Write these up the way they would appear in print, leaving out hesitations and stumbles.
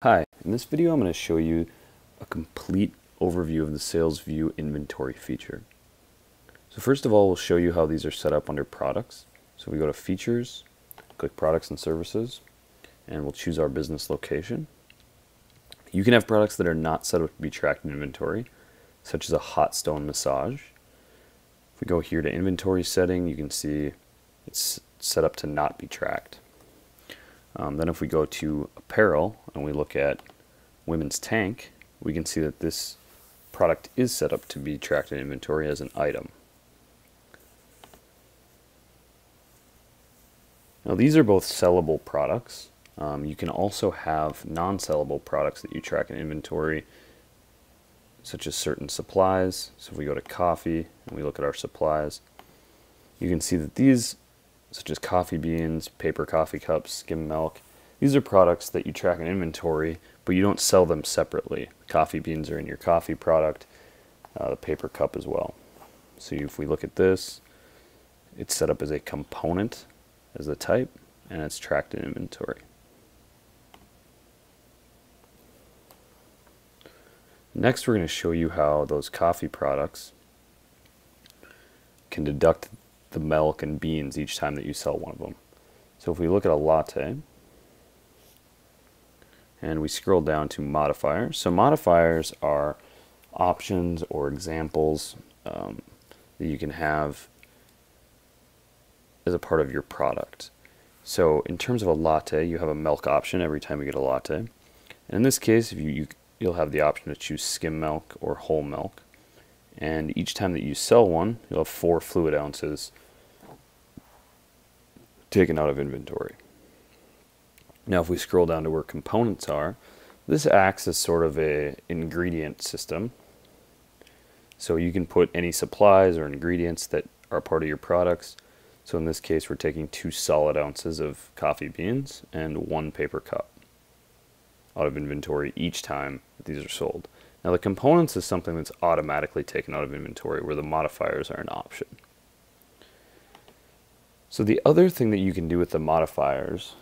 Hi, in this video I'm going to show you a complete overview of the SalesVu inventory feature. So first of all, we'll show you how these are set up under products. So we go to features, click products and services, and we'll choose our business location. You can have products that are not set up to be tracked in inventory, such as a hot stone massage. If we go here to inventory setting, you can see it's set up to not be tracked. Then if we go to apparel and we look at women's tank, we can see that this product is set up to be tracked in inventory as an item. Now these are both sellable products. You can also have non-sellable products that you track in inventory, such as certain supplies. So if we go to coffee and we look at our supplies, you can see that these, such as coffee beans, paper coffee cups, skim milk, these are products that you track in inventory, but you don't sell them separately. Coffee beans are in your coffee product, the paper cup as well. So if we look at this, it's set up as a component as the type, and it's tracked in inventory. Next, we're going to show you how those coffee products can deduct the milk and beans each time that you sell one of them. So if we look at a latte and we scroll down to modifiers, so modifiers are options or examples that you can have as a part of your product. So in terms of a latte, you have a milk option every time you get a latte. And in this case, you'll have the option to choose skim milk or whole milk. And each time that you sell one, you'll have 4 fluid ounces taken out of inventory. Now if we scroll down to where components are, this acts as sort of an ingredient system. So you can put any supplies or ingredients that are part of your products. So in this case, we're taking 2 solid ounces of coffee beans and 1 paper cup out of inventory each time that these are sold. Now the components is something that's automatically taken out of inventory, where the modifiers are an option. So the other thing that you can do with the modifiers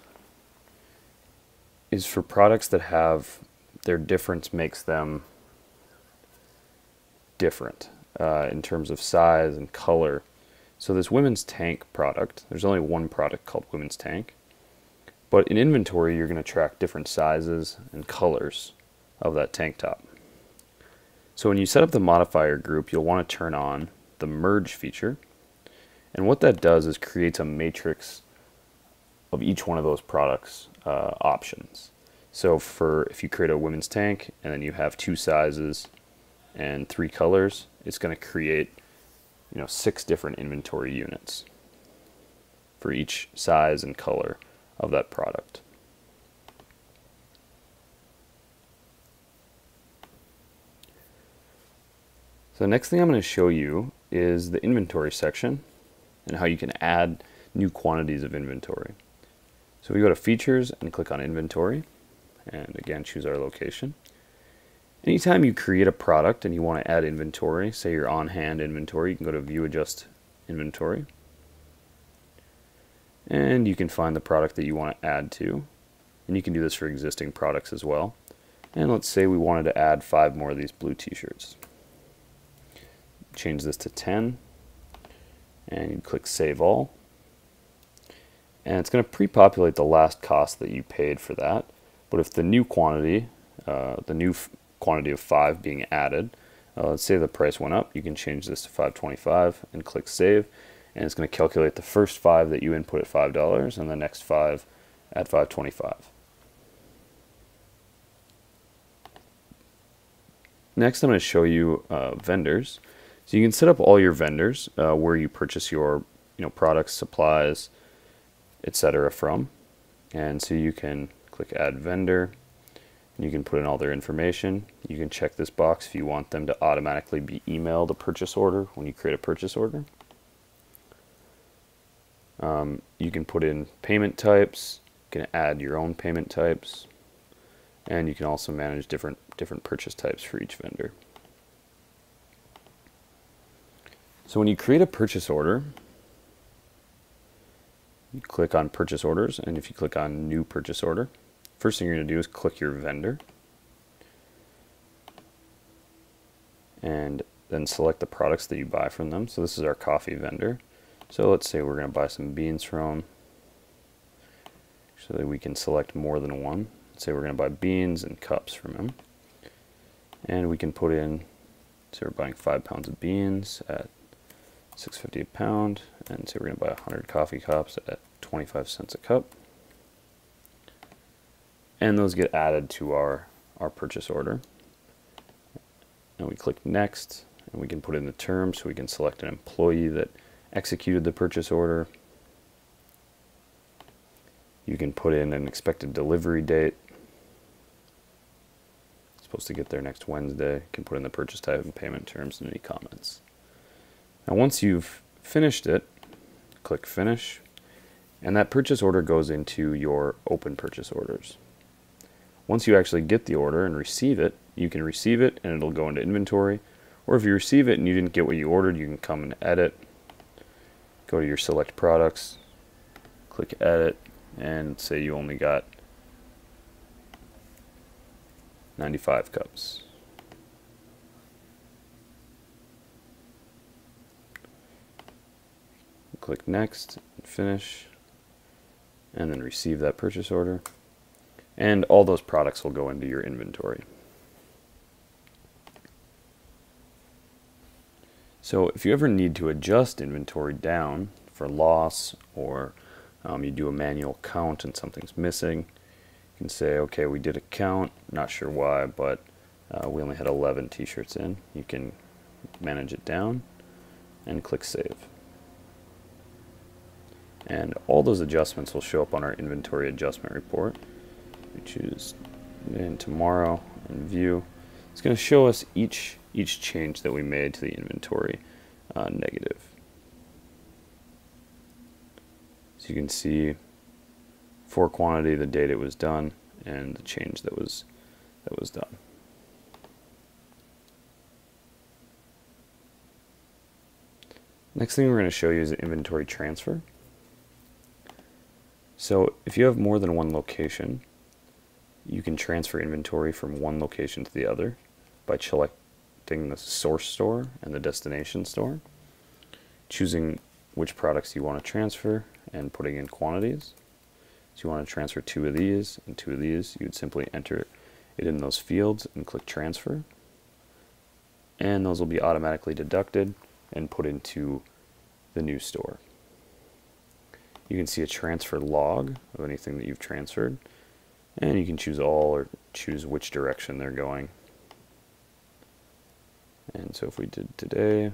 is for products that have their difference makes them different in terms of size and color. So this women's tank product, there's only one product called women's tank, but in inventory you're going to track different sizes and colors of that tank top. So when you set up the modifier group, you'll want to turn on the merge feature. And what that does is creates a matrix of each one of those products options. So if you create a women's tank and then you have 2 sizes and 3 colors, it's going to create 6 different inventory units for each size and color of that product. So the next thing I'm going to show you is the inventory section and how you can add new quantities of inventory. So we go to features and click on inventory, and again choose our location. Anytime you create a product and you want to add inventory, say your on-hand inventory, you can go to view adjust inventory, and you can find the product that you want to add to, and you can do this for existing products as well. And let's say we wanted to add 5 more of these blue t-shirts. Change this to 10, and you click Save All. And it's going to pre-populate the last cost that you paid for that. But if the new quantity, quantity of 5 being added, let's say the price went up, you can change this to $5.25 and click Save. And it's going to calculate the first 5 that you input at $5 and the next 5 at $5.25. Next, I'm going to show you vendors. So you can set up all your vendors where you purchase your products, supplies, etc. from. And so you can click Add Vendor, and you can put in all their information. You can check this box if you want them to automatically be emailed a purchase order when you create a purchase order. You can put in payment types, you can add your own payment types, and you can also manage different purchase types for each vendor. So when you create a purchase order, you click on purchase orders, and if you click on new purchase order, first thing you're going to do is click your vendor and then select the products that you buy from them. So this is our coffee vendor. So let's say we're going to buy some beans from, so that we can select more than one. Let's say we're going to buy beans and cups from him. And we can put in, so we're buying 5 pounds of beans at $6.50 a pound, and so we're going to buy 100 coffee cups at 25 cents a cup. And those get added to our purchase order. And we click next, and we can put in the terms, so we can select an employee that executed the purchase order. You can put in an expected delivery date. It's supposed to get there next Wednesday. You can put in the purchase type and payment terms and any comments. Now once you've finished it, click finish, and that purchase order goes into your open purchase orders. Once you actually get the order and receive it, you can receive it and it'll go into inventory. Or if you receive it and you didn't get what you ordered, you can come and edit, go to your select products, click edit, and say you only got 95 cups. Click next, and finish, and then receive that purchase order. And all those products will go into your inventory. So if you ever need to adjust inventory down for loss, or you do a manual count and something's missing, you can say, okay, we did a count, not sure why, but we only had 11 t-shirts in. You can manage it down and click save. And all those adjustments will show up on our inventory adjustment report. We choose in tomorrow and view. It's going to show us each change that we made to the inventory negative. So you can see for quantity the date it was done and the change that was done. Next thing we're going to show you is inventory transfer. So if you have more than one location, you can transfer inventory from one location to the other by selecting the source store and the destination store, choosing which products you want to transfer and putting in quantities. So you want to transfer 2 of these and 2 of these, you would simply enter it in those fields and click transfer, and those will be automatically deducted and put into the new store. You can see a transfer log of anything that you've transferred, and you can choose all or choose which direction they're going. And so if we did today,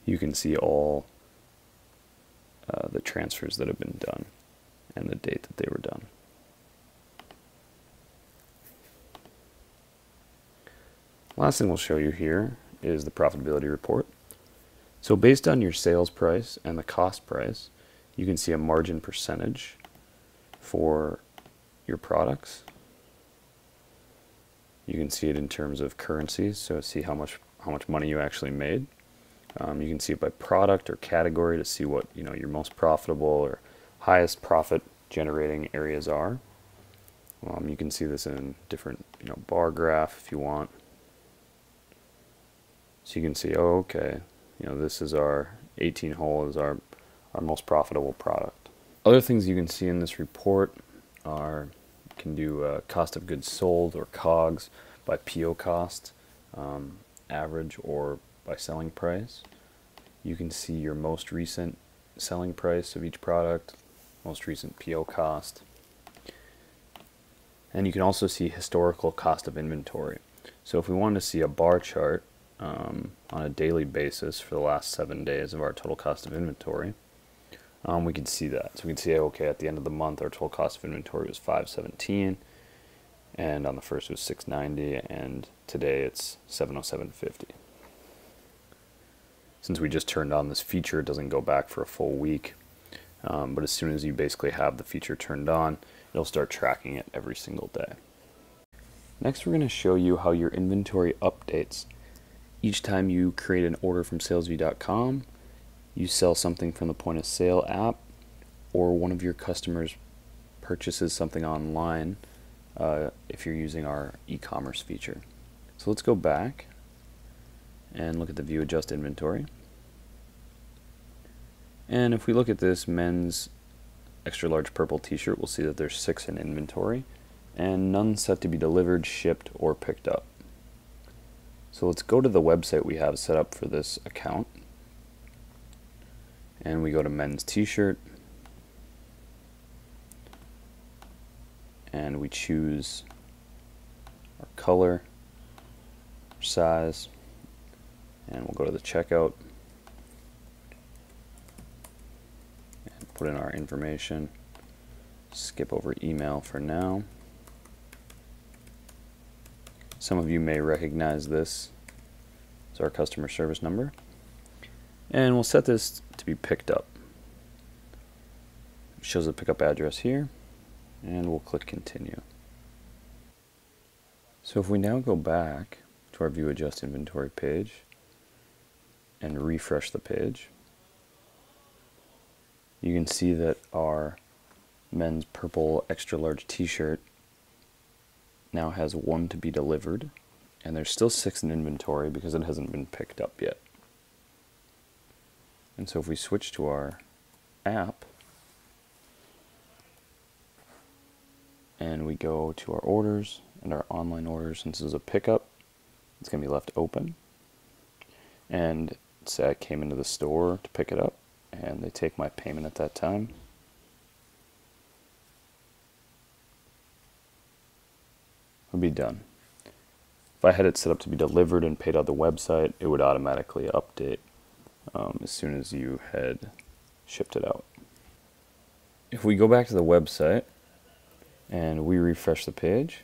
you can see all the transfers that have been done and the date that they were done. Last thing we'll show you here is the profitability report. So based on your sales price and the cost price, you can see a margin percentage for your products. You can see it in terms of currencies, so see how much money you actually made. You can see it by product or category to see what your most profitable or highest profit generating areas are. You can see this in different bar graph if you want. So you can see, oh, okay, this is our 18 hole is our most profitable product. Other things you can see in this report are, you can do cost of goods sold or COGS by PO cost, average, or by selling price. You can see your most recent selling price of each product, most recent PO cost. And you can also see historical cost of inventory. So if we wanted to see a bar chart on a daily basis for the last 7 days of our total cost of inventory, we can see that. So we can see, okay, at the end of the month our total cost of inventory was $517, and on the first it was $690, and today it's $707.50. Since we just turned on this feature, it doesn't go back for a full week, but as soon as you basically have the feature turned on, it'll start tracking it every single day. Next, we're going to show you how your inventory updates. Each time you create an order from SalesVu.com, you sell something from the point of sale app, or one of your customers purchases something online if you're using our e-commerce feature. So let's go back and look at the View Adjust Inventory. And if we look at this men's extra large purple t-shirt, we'll see that there's 6 in inventory and none set to be delivered, shipped, or picked up. So let's go to the website we have set up for this account, and we go to men's t-shirt, and we choose our color, our size, and we'll go to the checkout and put in our information. Skip over email for now. Some of you may recognize this as our customer service number, and we'll set this to be picked up. It shows the pickup address here, and we'll click continue. So if we now go back to our View Adjust Inventory page and refresh the page, you can see that our men's purple extra large t-shirt now has 1 to be delivered, and there's still 6 in inventory because it hasn't been picked up yet. And so if we switch to our app and we go to our orders and our online orders, since this is a pickup, it's going to be left open. And say I came into the store to pick it up and they take my payment at that time. Would be done. If I had it set up to be delivered and paid on the website, it would automatically update as soon as you had shipped it out. If we go back to the website and we refresh the page,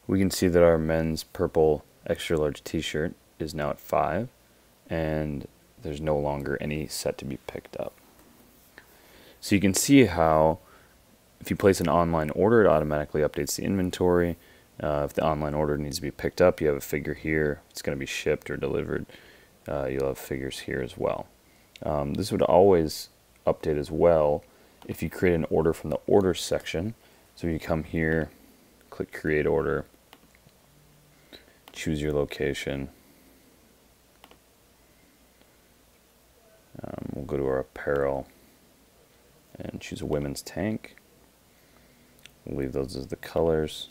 we can see that our men's purple extra large t-shirt is now at 5, and there's no longer any set to be picked up. So you can see how if you place an online order, it automatically updates the inventory. If the online order needs to be picked up, you have a figure here. If it's going to be shipped or delivered, you'll have figures here as well. This would always update as well if you create an order from the orders section. So you come here, click create order, choose your location. We'll go to our apparel and choose a women's tank. We'll leave those as the colors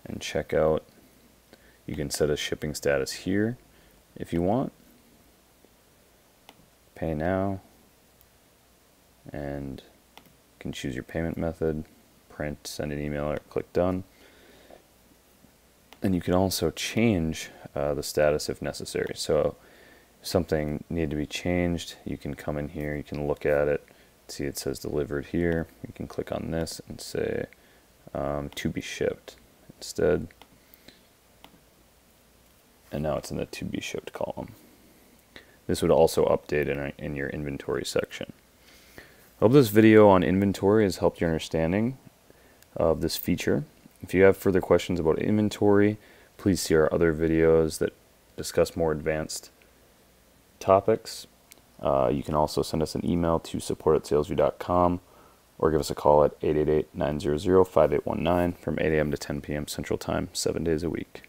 and checkout. You can set a shipping status here if you want. Pay now, and you can choose your payment method, print, send an email, or click done. And you can also change the status if necessary. So if something needed to be changed, you can come in here, you can look at it, see it says delivered here. You can click on this and say to be shipped instead, and now it's in the to be shipped column. This would also update in your inventory section. I hope this video on inventory has helped your understanding of this feature. If you have further questions about inventory, please see our other videos that discuss more advanced topics. You can also send us an email to support@salesvu.com or give us a call at 888-900-5819 from 8 a.m. to 10 p.m. Central Time, 7 days a week.